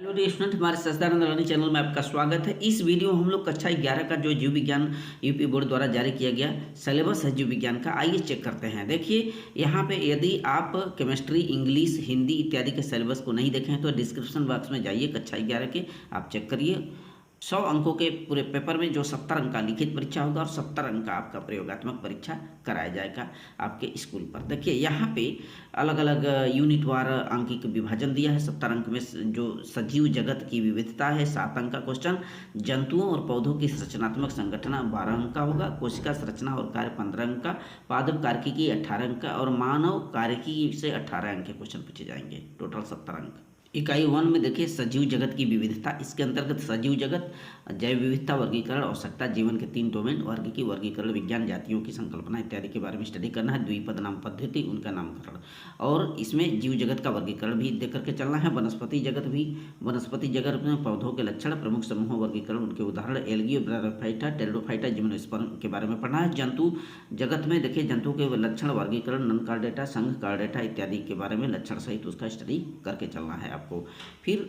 Hello dear student, हमारे सच्चिदानंद learning channel में आपका स्वागत है। इस वीडियो में हम लोग कक्षा 11 का जो जीव विज्ञान यूपी बोर्ड द्वारा जारी किया गया सिलेबस है जीव विज्ञान का, आइए चेक करते हैं। देखिए यहाँ पे यदि आप केमिस्ट्री, इंग्लिश, हिंदी इत्यादि के सिलेबस को नहीं देखे हैं तो डिस्क्रिप्शन बॉक्स में जाइए, कक्षा 11 के आप चेक करिए। 100 अंकों के पूरे पेपर में जो 70 अंक का लिखित परीक्षा होगा और 70 अंक का आपका प्रयोगात्मक परीक्षा कराया जाएगा आपके स्कूल पर। देखिए यहाँ पे अलग अलग यूनिट वार अंक का विभाजन दिया है। 70 अंक में जो सजीव जगत की विविधता है 7 अंक का क्वेश्चन, जंतुओं और पौधों की संरचनात्मक संगठन 12 अंक का होगा, कोशिका संरचना और कार्य 15 अंक का, पादप कार्किकी 18 अंक का और मानव कार्किकी से 18 अंक के क्वेश्चन पूछे जाएंगे। टोटल 70 अंक। इकाई 1 में देखिए सजीव जगत की विविधता, इसके अंतर्गत सजीव जगत, जैव विविधता, वर्गीकरण, आवश्यकता, जीवन के 3 डोमेन, वर्गीकरण, विज्ञान, जातियों की संकल्पना इत्यादि के बारे में स्टडी करना है। द्विपद नाम पद्धति, उनका नामकरण, और इसमें जीव जगत का वर्गीकरण भी देख करके चलना है। वनस्पति जगत भी, वनस्पति जगत में पौधों के लक्षण, प्रमुख समूह, वर्गीकरण, उनके उदाहरण, एल्गी, ब्रायोफाइटा, टेरिडोफाइटा, जिम्नोस्पर्म के बारे में पढ़ना है। जंतु जगत में देखिए जंतु के लक्षण, वर्गीकरण, नन कार्डेटा, संघ कार्डेटा इत्यादि के बारे में लक्षण सहित उसका स्टडी करके चलना है आपको। फिर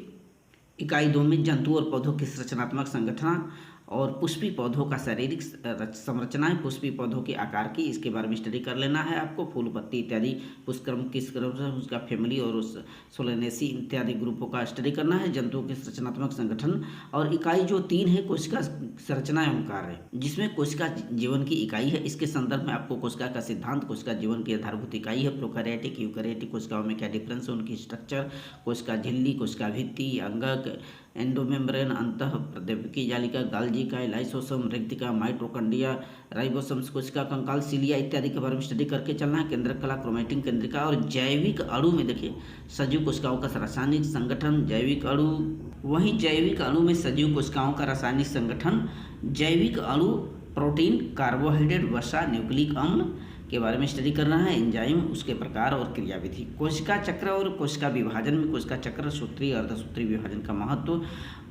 इकाई 2 में जंतु और पौधों की संरचनात्मक संगठन और पुष्पी पौधों का शारीरिक संरचनाएं, पुष्पी पौधों के आकार की, इसके बारे में स्टडी कर लेना है आपको। फूल, पत्ती इत्यादि पुष्पक्रम किस क्रम से, उसका फैमिली और उस सोलेनेसी इत्यादि ग्रुपों का स्टडी करना है। जंतुओं के संरचनात्मक संगठन और इकाई जो 3 है कोशिका संरचना एवं कार्य, जिसमें कोशिका जीवन की इकाई है। इसके संदर्भ में आपको कोशिका का सिद्धांत, कोशिका जीवन की आधारभूत इकाई है, प्रोकैरियोटिक, यूकैरियोटिक कोशिकाओं में क्या डिफरेंस है, उनकी स्ट्रक्चर, कोशिका झिल्ली, कोशिका भित्ति, अंगक, एंडोमेम्ब्रेन, अंतः प्रद्योगिकी जालिका, गाल्जिका, लाइसोसोम, रेक्टिका, माइटोकॉन्ड्रिया, राइबोसोम्स, कोशिका कंकाल, सीलिया इत्यादि के बारे में स्टडी करके चलना है। केंद्रक कला, क्रोमेटिन केंद्रिका और जैविक अणु में देखिए सजीव कोशिकाओं का रासायनिक संगठन, जैविक अणु, वहीं जैविक अणु में सजीव कोशिकाओं का रासायनिक संगठन, जैविक अणु, प्रोटीन, कार्बोहाइड्रेट, वसा, न्यूक्लिक अम्ल के बारे में स्टडी करना है। एंजाइम, उसके प्रकार और क्रियाविधि। कोशिका चक्र और कोशिका विभाजन में कोशिका चक्र, सूत्रीय, अर्धसूत्रीय विभाजन का महत्व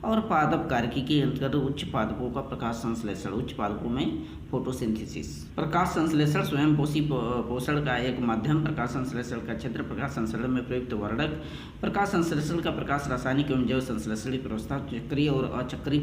और पादप कार्किकी के अंतर्गत उच्च पादपों का प्रकाश संश्लेषण, उच्च पादपों में फोटोसिंथेसिस। प्रकाश संश्लेषण स्वयं पोषण का एक माध्यम, प्रकाश संश्लेषण का क्षेत्र, प्रकाश संश्लेषण में प्रयुक्त वर्णक, प्रकाश संश्लेषण का प्रकाश रासायनिक एवं जैव संश्लेषण व्यवस्था, चक्रीय और अचक्रीय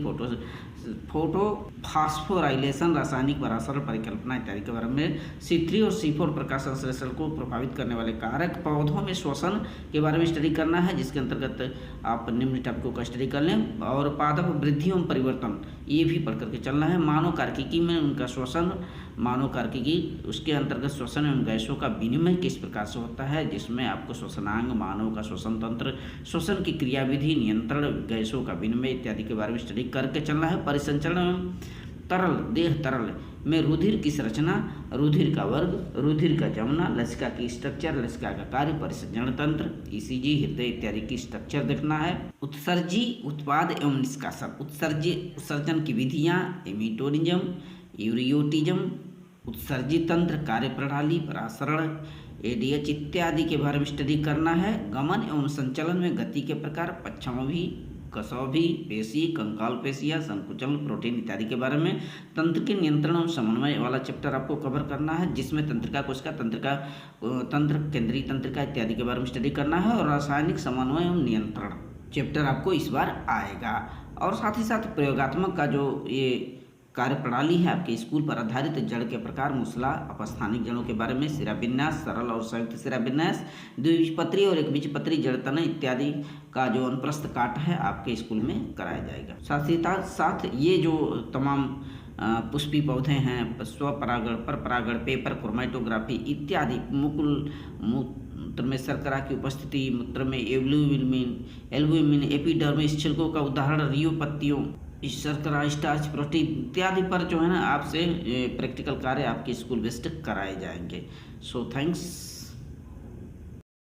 फोटोफॉस्फोराइलेशन, रासायनिक परासरण परिकल्पना इत्यादि के बारे में। C3 और C4 प्रकाश संश्लेषण को प्रभावित करने वाले कारक। पौधों में श्वसन के बारे में स्टडी करना है, जिसके अंतर्गत आप निम्न टॉपिकों का स्टडी कर लें। और पादप वृद्धि एवं परिवर्तन ये भी पढ़ करके चलना है। मानव कार्किकी में उनका श्वसन, मानव कार्किकी, उसके अंतर्गत श्वसन एवं गैसों का विनिमय किस प्रकार से होता है, जिसमें आपको श्वसनांग, मानव का श्वसन तंत्र, श्वसन की क्रियाविधि, नियंत्रण, गैसों का विनिमय इत्यादि के बारे में स्टडी करके चलना है। परिसंचरण एवं तरल, देह तरल में रुधिर की संरचना, रुधिर का वर्ग, रुधिर का जमना, लसिका की स्ट्रक्चर, लसिका का कार्य, परिसंचरण तंत्र, ईसीजी, हृदय इत्यादि की स्ट्रक्चर देखना है। उत्सर्जी उत्पाद एवं निष्कासन, उत्सर्जन की विधियाँ, एमिटोनिज्म, यूरियोटिज्म, उत्सर्जी तंत्र, कार्य प्रणाली, परासरण, एडीएच इत्यादि के बारे में स्टडी करना है। गमन एवं संचलन में गति के प्रकार, पक्षावधि, कसौभी, पेशी, कंकाल पेशियाँ, संकुचन, प्रोटीन इत्यादि के बारे में। तंत्र के नियंत्रण और समन्वय वाला चैप्टर आपको कवर करना है, जिसमें तंत्रिका, कोशिका तंत्रिका, तंत्र, केंद्रीय तंत्रिका इत्यादि के बारे में स्टडी करना है। और रासायनिक समन्वय एवं नियंत्रण चैप्टर आपको इस बार आएगा। और साथ ही साथ प्रयोगात्मक का जो ये कार्य प्रणाली है आपके स्कूल पर आधारित, जड़ के प्रकार, मूसला, अपस्थानिक जड़ों के बारे में, शिराविन्यास, सरल और संयुक्त शिराविन्यास, द्विबीजपत्री और एकबीजपत्री जड़ तने इत्यादि का जो अनुप्रस्थ काट है आपके स्कूल में कराया जाएगा। साथ ही साथ ये जो तमाम पुष्पी पौधे हैं, स्वपरागण, परपरागण, पेपर क्रोमैटोग्राफी इत्यादि, मूत्र में शर्करा की उपस्थिति, मूत्र में एल्ब्यूमिन, एपिडर्मिस, छिलकों का उदाहरण, रियो पत्तियों, शर्करा, स्टार्च, प्रोटीन इत्यादि पर जो है ना आपसे प्रैक्टिकल कार्य आपके स्कूल बेस्ड कराए जाएंगे। So thanks.